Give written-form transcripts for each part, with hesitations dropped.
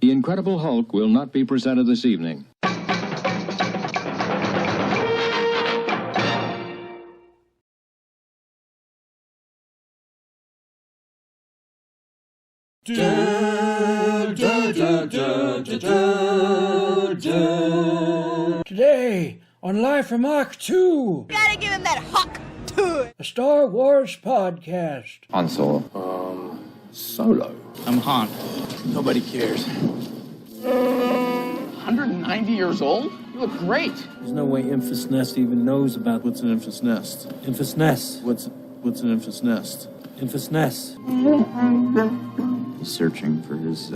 The Incredible Hulk will not be presented this evening. Today, on Live from Ahch-To, Gotta give him that huck to it. a Star Wars podcast. Han Solo. Solo. I'm Han. Nobody cares. 190 years old? You look great. There's no way Infus Nest even knows about what's an Infus Nest. Infus Nest. What's an Infus Nest? Infus Nest. He's searching for his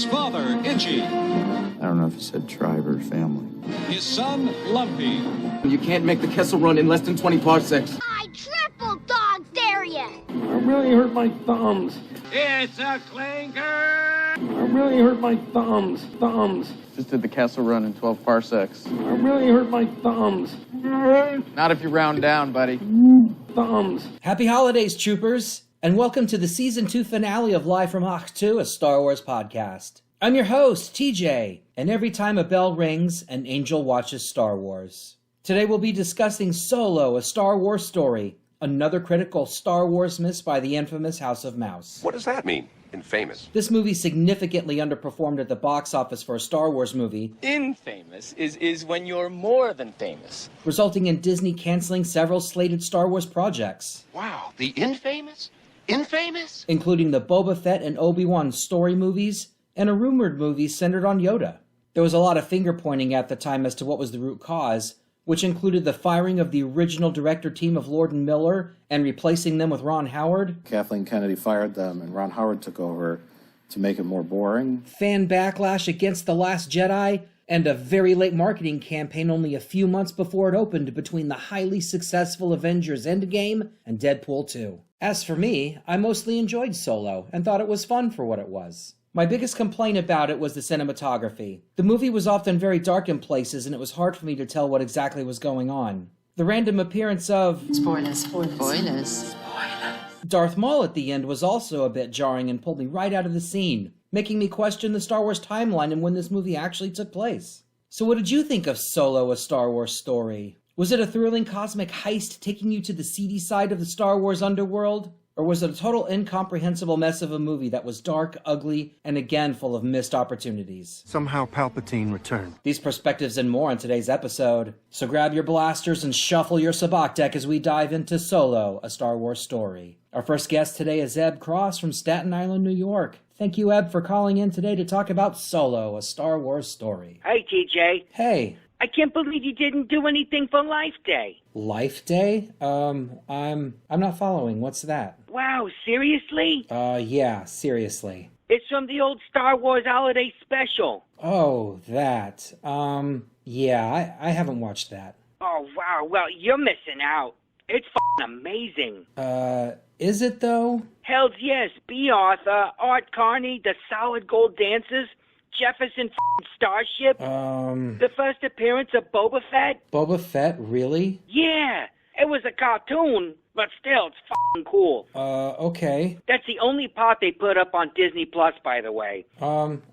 father, Itchy. I don't know if he said tribe or family. His son, Lumpy. You can't make the Kessel Run in less than 20 parsecs. I triple dog dare ya. I really hurt my thumbs. It's a clinker. I really hurt my thumbs. Just did the Kessel Run in 12 parsecs. I really hurt my thumbs. Not if you round down, buddy. Thumbs. Happy holidays, troopers, and welcome to the Season 2 finale of Live from Ahch-To, a Star Wars podcast. I'm your host, TJ, and every time a bell rings, an angel watches Star Wars. Today we'll be discussing Solo, a Star Wars story, another critical Star Wars miss by the infamous House of Mouse. What does that mean? Infamous. This movie significantly underperformed at the box office for a Star Wars movie. Infamous is when you're more than famous. Resulting in Disney canceling several slated Star Wars projects. Wow, the infamous? Infamous? Including the Boba Fett and Obi-Wan story movies, and a rumored movie centered on Yoda. There was a lot of finger-pointing at the time as to what was the root cause, which included the firing of the original director team of Lord and Miller and replacing them with Ron Howard. Kathleen Kennedy fired them, and Ron Howard took over to make it more boring. Fan backlash against The Last Jedi, and a very late marketing campaign only a few months before it opened between the highly successful Avengers Endgame and Deadpool 2. As for me, I mostly enjoyed Solo and thought it was fun for what it was. My biggest complaint about it was the cinematography. The movie was often very dark in places, and it was hard for me to tell what exactly was going on. The random appearance of... Spoilers. Darth Maul at the end was also a bit jarring and pulled me right out of the scene, making me question the Star Wars timeline and when this movie actually took place. So what did you think of Solo, a Star Wars story? Was it a thrilling cosmic heist taking you to the seedy side of the Star Wars underworld? Or was it a total incomprehensible mess of a movie that was dark, ugly, and again full of missed opportunities? Somehow Palpatine returned. These perspectives and more in today's episode. So grab your blasters and shuffle your sabacc deck as we dive into Solo, a Star Wars story. Our first guest today is Eb Cross from Staten Island, New York. Thank you, Eb, for calling in today to talk about Solo, a Star Wars story. Hey, TJ. Hey. I can't believe you didn't do anything for Life Day. Life Day? I'm not following. What's that? Wow, seriously? Yeah, seriously. It's from the old Star Wars holiday special. Oh, that. Yeah, I haven't watched that. Oh, wow, well, you're missing out. It's f***ing amazing. Is it though? Hells yes, B. Arthur, Art Carney, the Solid Gold Dancers, Jefferson f***ing Starship. The first appearance of Boba Fett. Boba Fett, really? Yeah, it was a cartoon, but still, it's f***ing cool. Okay. That's the only part they put up on Disney Plus, by the way.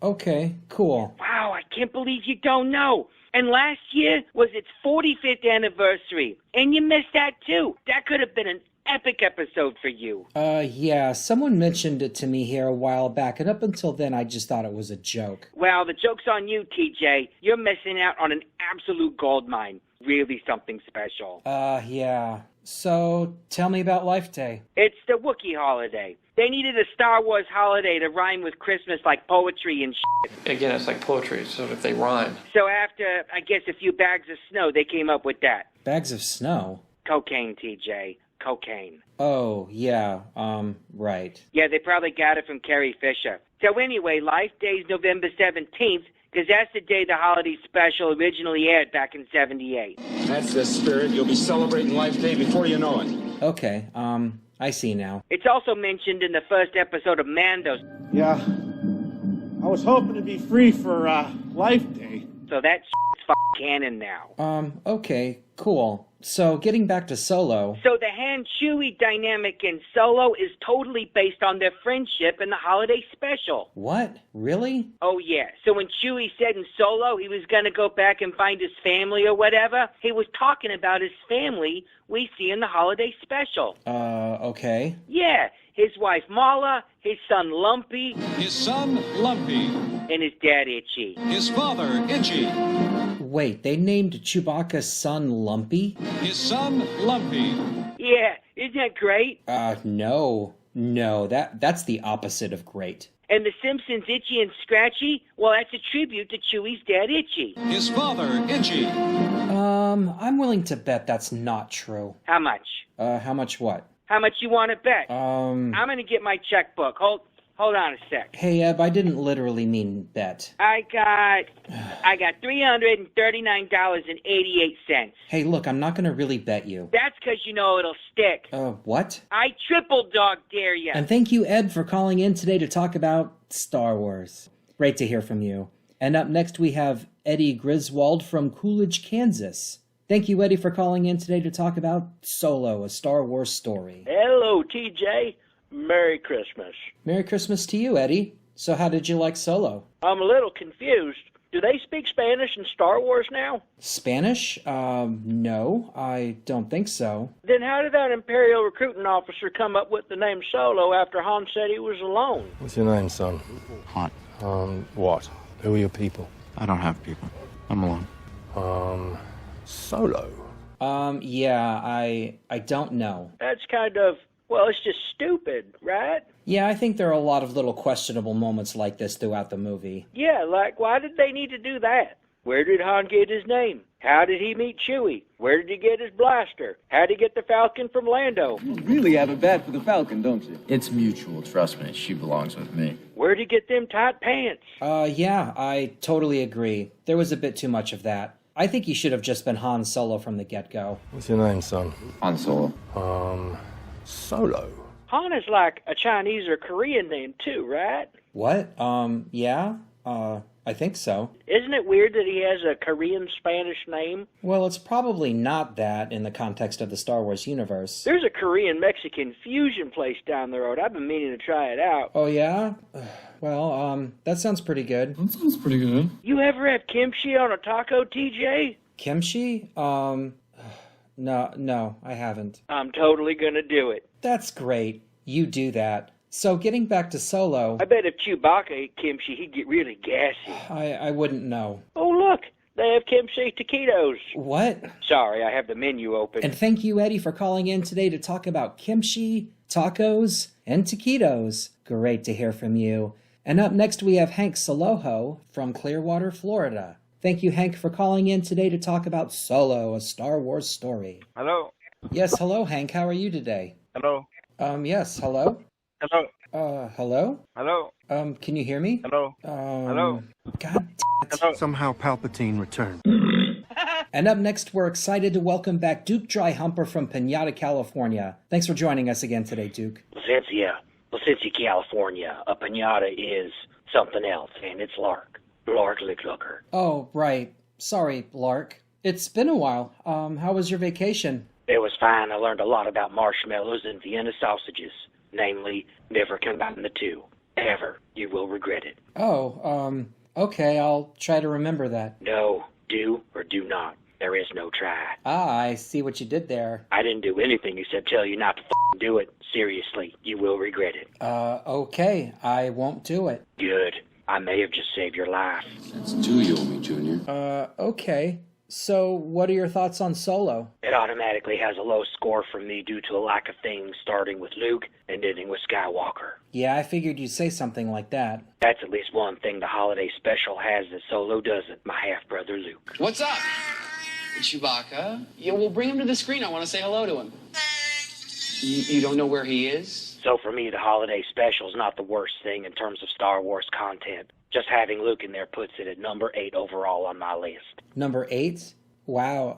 Okay, cool. Wow, I can't believe you don't know. And last year was its 45th anniversary, and you missed that too. That could have been an epic episode for you. Yeah, someone mentioned it to me here a while back, and up until then I just thought it was a joke. Well, the joke's on you, TJ. You're missing out on an absolute goldmine. Really something special. Yeah. So, tell me about Life Day. It's the Wookiee holiday. They needed a Star Wars holiday to rhyme with Christmas like poetry and shit. Again, it's like poetry, so if they rhyme. So after, I guess, a few bags of snow, they came up with that. Bags of snow? Cocaine, TJ. Cocaine. Oh, yeah, right. Yeah, they probably got it from Carrie Fisher. So anyway, Life Day's November 17th, because that's the day the holiday special originally aired back in 78. That's the spirit. You'll be celebrating Life Day before you know it. Okay, I see now. It's also mentioned in the first episode of Mando. Yeah. I was hoping to be free for, Life Day. So that's canon now. Okay, cool. So, getting back to Solo... So the Han-Chewie dynamic in Solo is totally based on their friendship in the holiday special. What? Really? Oh, yeah. So when Chewie said in Solo he was going to go back and find his family or whatever, he was talking about his family we see in the holiday special. Okay. Yeah. His wife Mala, his son Lumpy. His son, Lumpy. And his dad, Itchy. His father, Itchy. Wait, they named Chewbacca's son Lumpy? His son, Lumpy. Yeah, isn't that great? No. No, that's the opposite of great. And the Simpsons' Itchy and Scratchy? Well, that's a tribute to Chewie's dad, Itchy. His father, Itchy. I'm willing to bet that's not true. How much? How much what? How much you want to bet? I'm gonna get my checkbook. Hold on a sec. Hey, Eb, I didn't literally mean bet. I got $339.88. Hey, look, I'm not gonna really bet you. That's because you know it'll stick. What? I triple dog dare you. And thank you, Ed, for calling in today to talk about Star Wars. Great to hear from you. And up next we have Eddie Griswold from Coolidge, Kansas. Thank you, Eddie, for calling in today to talk about Solo, a Star Wars story. Hello, TJ. Merry Christmas. Merry Christmas to you, Eddie. So how did you like Solo? I'm a little confused. Do they speak Spanish in Star Wars now? Spanish? No, I don't think so. Then how did that Imperial recruiting officer come up with the name Solo after Han said he was alone? What's your name, son? Han. What? Who are your people? I don't have people. I'm alone. Solo? Yeah, I don't know. That's kind of, well, it's just stupid, right? Yeah, I think there are a lot of little questionable moments like this throughout the movie. Yeah, like, why did they need to do that? Where did Han get his name? How did he meet Chewie? Where did he get his blaster? How did he get the Falcon from Lando? You really have a bad for the Falcon, don't you? It's mutual, trust me. She belongs with me. Where did he get them tight pants? Yeah, I totally agree. There was a bit too much of that. I think he should have just been Han Solo from the get-go. What's your name, son? Han Solo. Solo? Han is like a Chinese or Korean name too, right? What? Yeah? I think so. Isn't it weird that he has a Korean-Spanish name? Well, it's probably not that in the context of the Star Wars universe. There's a Korean-Mexican fusion place down the road. I've been meaning to try it out. Oh, yeah? Well, that sounds pretty good. That sounds pretty good. You ever have kimchi on a taco, TJ? Kimchi? No, I haven't. I'm totally gonna do it. That's great. You do that. So, getting back to Solo... I bet if Chewbacca ate kimchi, he'd get really gassy. I wouldn't know. Oh, look! They have kimchi taquitos. What? Sorry, I have the menu open. And thank you, Eddie, for calling in today to talk about kimchi, tacos, and taquitos. Great to hear from you. And up next, we have Hank Soloho from Clearwater, Florida. Thank you, Hank, for calling in today to talk about Solo, a Star Wars story. Hello? Yes, hello, Hank. How are you today? Hello? Yes, hello? Hello? Hello? Hello? Can you hear me? Hello? Hello? God damn it. Hello? Somehow Palpatine returned. And up next, we're excited to welcome back Duke Dryhumper from Pinata, California. Thanks for joining us again today, Duke. Placencia, California, a pinata is something else, and it's Lark. Lark Licklooker. Oh, right. Sorry, Lark. It's been a while. How was your vacation? It was fine. I learned a lot about marshmallows and Vienna sausages. Namely, never combine the two. Ever. You will regret it. Oh, okay. I'll try to remember that. No, do or do not. There is no try. I see what you did there. I didn't do anything except tell you not to f***ing do it. Seriously, you will regret it. Okay. I won't do it. Good. I may have just saved your life. That's two you owe me, Junior. Okay. So, what are your thoughts on Solo? It automatically has a low score from me due to a lack of things starting with Luke and ending with Skywalker. Yeah, I figured you'd say something like that. That's at least one thing the holiday special has that Solo doesn't, my half-brother Luke. What's up, Chewbacca? Yeah, we'll bring him to the screen. I want to say hello to him. You don't know where he is? So for me, the holiday special is not the worst thing in terms of Star Wars content. Just having Luke in there puts it at number 8 overall on my list. Number 8? Wow.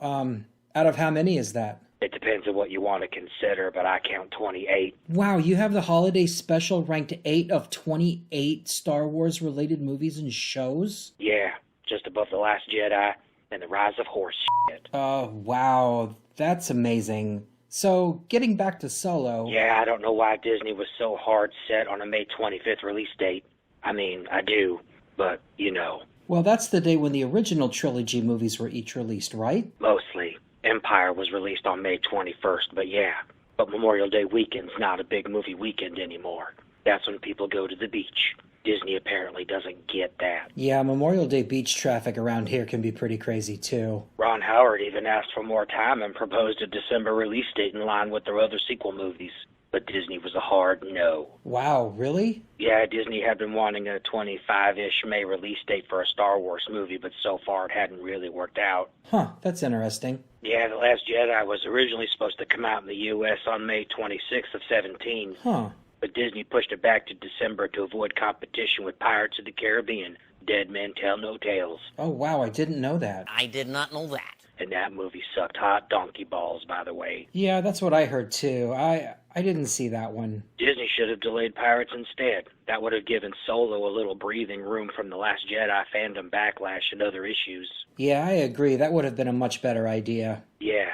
Out of how many is that? It depends on what you want to consider, but I count 28. Wow, you have the holiday special ranked 8 of 28 Star Wars-related movies and shows? Yeah, just above The Last Jedi and The Rise of Horse shit. Wow. That's amazing. So, getting back to Solo... Yeah, I don't know why Disney was so hard set on a May 25th release date. I mean, I do, but, you know. Well, that's the day when the original trilogy movies were each released, right? Mostly. Empire was released on May 21st, but yeah. But Memorial Day weekend's not a big movie weekend anymore. That's when people go to the beach. Disney apparently doesn't get that. Yeah, Memorial Day beach traffic around here can be pretty crazy, too. Ron Howard even asked for more time and proposed a December release date in line with their other sequel movies. But Disney was a hard no. Wow, really? Yeah, Disney had been wanting a 25-ish May release date for a Star Wars movie, but so far it hadn't really worked out. Huh, that's interesting. Yeah, The Last Jedi was originally supposed to come out in the U.S. on May 26th of 17. Huh. But Disney pushed it back to December to avoid competition with Pirates of the Caribbean. Dead Men Tell No Tales. Oh, wow, I didn't know that. I did not know that. And that movie sucked hot donkey balls, by the way. Yeah, that's what I heard, too. I didn't see that one. Disney should have delayed Pirates instead. That would have given Solo a little breathing room from The Last Jedi fandom backlash and other issues. Yeah, I agree. That would have been a much better idea. Yeah.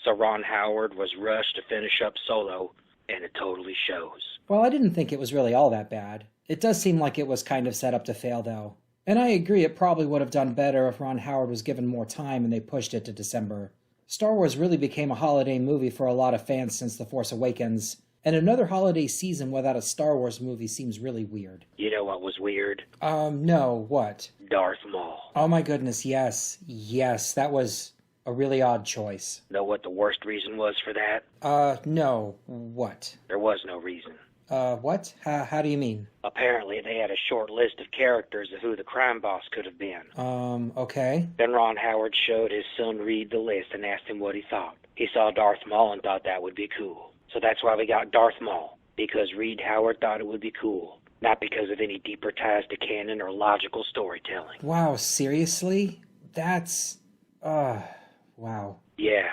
So Ron Howard was rushed to finish up Solo, and it totally shows. Well, I didn't think it was really all that bad. It does seem like it was kind of set up to fail, though. And I agree it probably would have done better if Ron Howard was given more time and they pushed it to December. Star Wars really became a holiday movie for a lot of fans since The Force Awakens, and another holiday season without a Star Wars movie seems really weird. You know what was weird? No, what? Darth Maul. Oh my goodness, yes. Yes, that was a really odd choice. Know what the worst reason was for that? No. What? There was no reason. What? How do you mean? Apparently, they had a short list of characters of who the crime boss could have been. Okay. Then Ron Howard showed his son Reed the list and asked him what he thought. He saw Darth Maul and thought that would be cool. So that's why we got Darth Maul, because Reed Howard thought it would be cool, not because of any deeper ties to canon or logical storytelling. Wow, seriously? That's... wow. Yeah,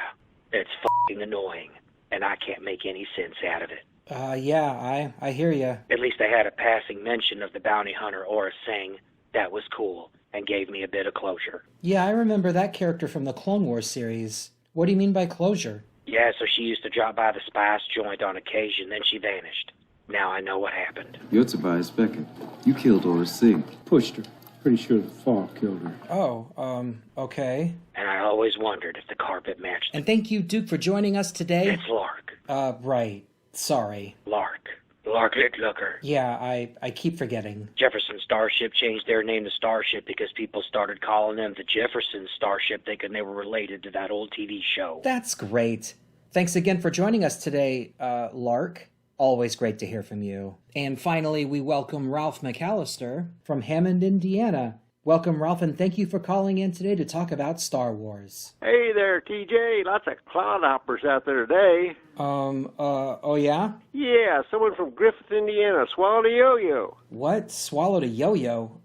it's f***ing annoying, and I can't make any sense out of it. Yeah, I hear ya. At least they had a passing mention of the bounty hunter Aura Singh. That was cool, and gave me a bit of closure. Yeah, I remember that character from the Clone Wars series. What do you mean by closure? Yeah, so she used to drop by the spice joint on occasion, then she vanished. Now I know what happened. You're Tobias Beckett. You killed Aura Singh. Pushed her. Pretty sure the fall killed her. Oh, okay. And I always wondered if the carpet matched. And thank you, Duke, for joining us today. It's Lark. Right. Sorry. Lark. Lark Looker. Yeah, I keep forgetting. Jefferson Starship changed their name to Starship because people started calling them the Jefferson Starship, thinking they were related to that old TV show. That's great. Thanks again for joining us today, Lark. Always great to hear from you. And finally, we welcome Ralph McAllister from Hammond, Indiana. Welcome, Ralph, and thank you for calling in today to talk about Star Wars. Hey there, TJ. Lots of cloud hoppers out there today. Oh yeah? Yeah, someone from Griffith, Indiana swallowed a yo-yo. What? Swallowed a yo-yo?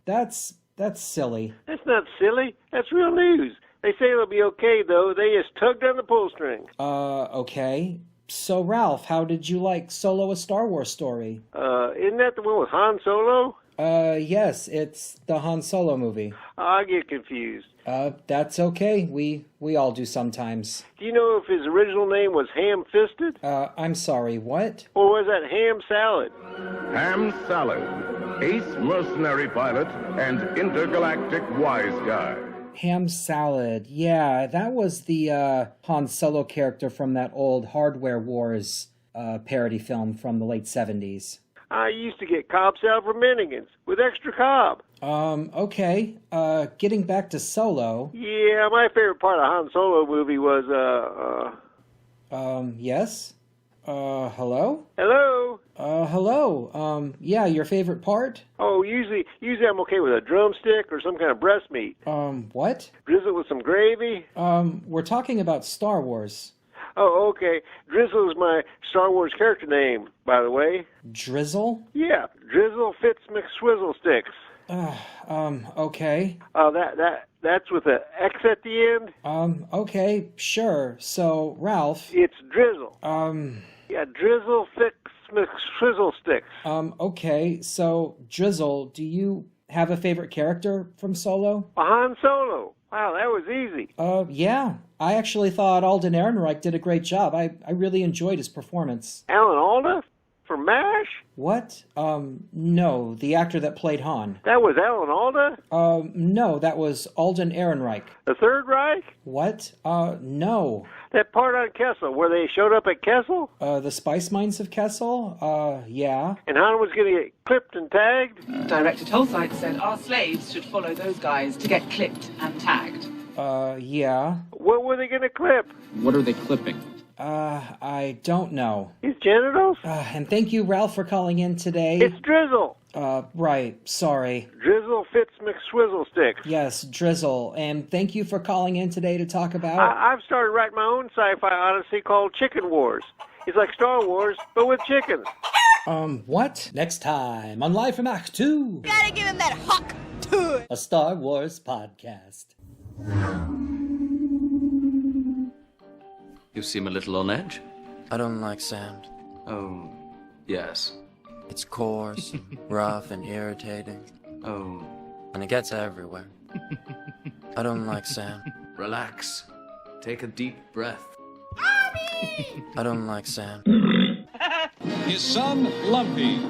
That's silly. That's not silly. That's real news. They say it'll be okay, though. They just tugged on the pull string. Okay. So, Ralph, how did you like Solo: A Star Wars Story? Isn't that the one with Han Solo? Yes, it's the Han Solo movie. I get confused. That's okay. We all do sometimes. Do you know if his original name was Ham-Fisted? I'm sorry, what? Or was that Ham Salad? Ham Salad, ace mercenary pilot and intergalactic wise guy. Ham Salad. Yeah, that was the Han Solo character from that old Hardware Wars parody film from the late 70s. I used to get Cobb salad for Minnigans with extra Cobb. Okay. Getting back to Solo. Yeah, my favorite part of Han Solo movie was, yes? Hello? Hello? Hello. Yeah, your favorite part? Oh, usually I'm okay with a drumstick or some kind of breast meat. What? Drizzle with some gravy? We're talking about Star Wars. Oh, okay. Drizzle is my Star Wars character name, by the way. Drizzle? Yeah, Drizzle Fitz McSwizzle Sticks. Okay. That's with an X at the end? Okay, sure. So, Ralph... It's Drizzle. Yeah, Drizzle Fitz McSwizzle Sticks. Okay, so, Drizzle, do you have a favorite character from Solo? Han Solo. Wow, that was easy. Yeah. I actually thought Alden Ehrenreich did a great job. I really enjoyed his performance. Alan Alda? From MASH? What? No, the actor that played Han. That was Alan Alda? No, that was Alden Ehrenreich. The Third Reich? What? No. That part on Kessel, where they showed up at Kessel? The Spice Mines of Kessel? Yeah. And Han was gonna get clipped and tagged? Director Tolside said our slaves should follow those guys to get clipped and tagged. Yeah. What were they gonna clip? What are they clipping? I don't know. His genitals? And thank you, Ralph, for calling in today. It's Drizzle. Right, sorry. Drizzle Fitz McSwizzle Sticks. Yes, Drizzle. And thank you for calling in today to talk about... I've started writing my own sci-fi odyssey called Chicken Wars. It's like Star Wars, but with chickens. What? Next time on Live from Ahch-To. Gotta give him that Ahch-To. A Star Wars podcast. You seem a little on edge. I don't like sand. Oh, yes. It's coarse, rough, and irritating. Oh. And it gets everywhere. I don't like sand. Relax. Take a deep breath. I don't like sand. His son, Lumpy.